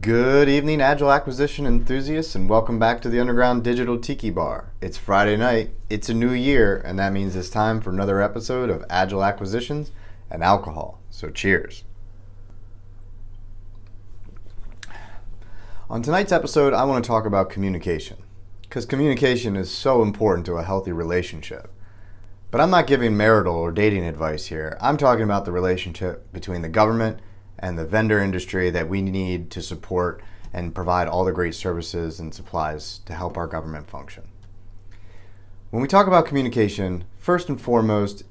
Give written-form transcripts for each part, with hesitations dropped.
Good evening, Agile acquisition enthusiasts, and welcome back to the Underground Digital Tiki Bar. It's Friday night, it's a new year, and that means it's time for another episode of Agile acquisitions and alcohol. So cheers. On tonight's episode, I want to talk about communication, because communication is so important to a healthy relationship. But I'm not giving marital or dating advice here. I'm talking about the relationship between the government and the vendor industry that we need to support and provide all the great services and supplies to help our government function. When we talk about communication, first and foremost,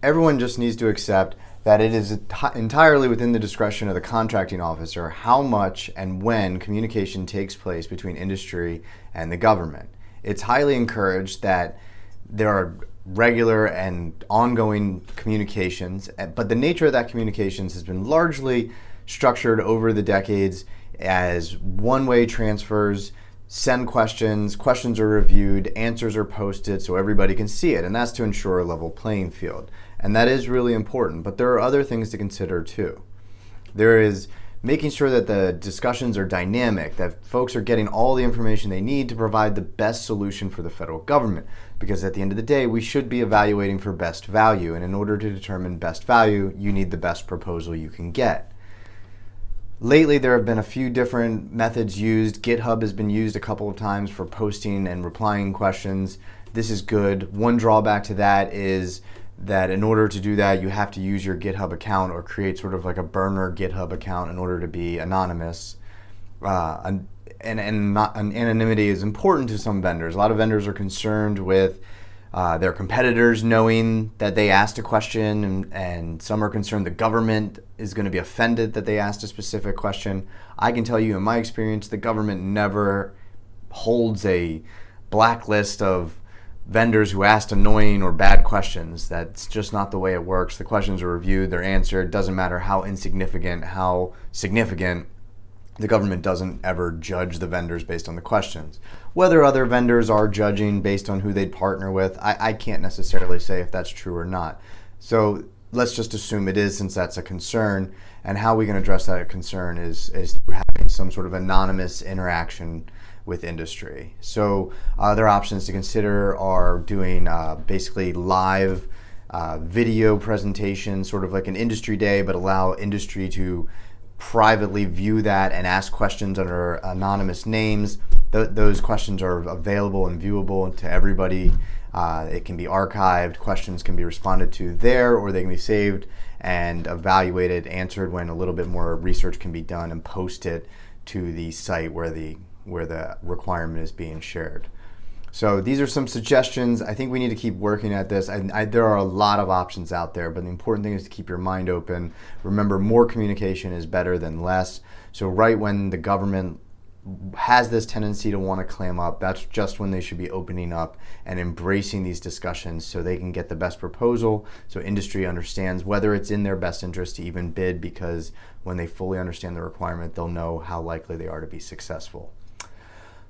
everyone just needs to accept that it is entirely within the discretion of the contracting officer how much and when communication takes place between industry and the government. It's highly encouraged that there are regular and ongoing communications, but the nature of that communications has been largely structured over the decades as one-way transfers. Send questions are reviewed, answers are posted so everybody can see it, and that's to ensure a level playing field. And that is really important, but there are other things to consider too. There is making sure that the discussions are dynamic, that folks are getting all the information they need to provide the best solution for the federal government. Because at the end of the day, we should be evaluating for best value, and in order to determine best value, you need the best proposal you can get. Lately, there have been a few different methods used. GitHub has been used a couple of times for posting and replying questions. This is good. One drawback to that is that in order to do that, you have to use your GitHub account or create sort of like a burner GitHub account in order to be anonymous. Anonymity is important to some vendors. A lot of vendors are concerned with their competitors knowing that they asked a question, and some are concerned the government is going to be offended that they asked a specific question. I can tell you in my experience, the government never holds a blacklist of vendors who asked annoying or bad questions. That's just not the way it works. The questions are reviewed, they're answered. It doesn't matter how insignificant, how significant. The government doesn't ever judge the vendors based on the questions. Whether other vendors are judging based on who they'd partner with, I can't necessarily say if that's true or not. So let's just assume it is, since that's a concern, and how we can address that concern is through having some sort of anonymous interaction with industry. So other options to consider are doing basically live video presentations, sort of like an industry day, but allow industry to privately view that and ask questions under anonymous names. Those questions are available and viewable to everybody. It can be archived, questions can be responded to there, or they can be saved and evaluated, answered when a little bit more research can be done, and posted to the site where the requirement is being shared. So these are some suggestions. I think we need to keep working at this. There are a lot of options out there, but the important thing is to keep your mind open. Remember, more communication is better than less. So right when the government has this tendency to want to clam up, that's just when they should be opening up and embracing these discussions so they can get the best proposal, so industry understands whether it's in their best interest to even bid, because when they fully understand the requirement, they'll know how likely they are to be successful.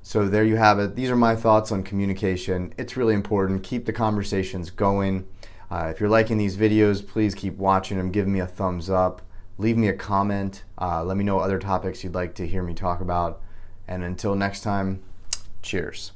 So there you have it. These are my thoughts on communication. It's really important. Keep the conversations going. If you're liking these videos, please keep watching them. Give me a thumbs up. Leave me a comment. Let me know other topics you'd like to hear me talk about. And until next time, cheers.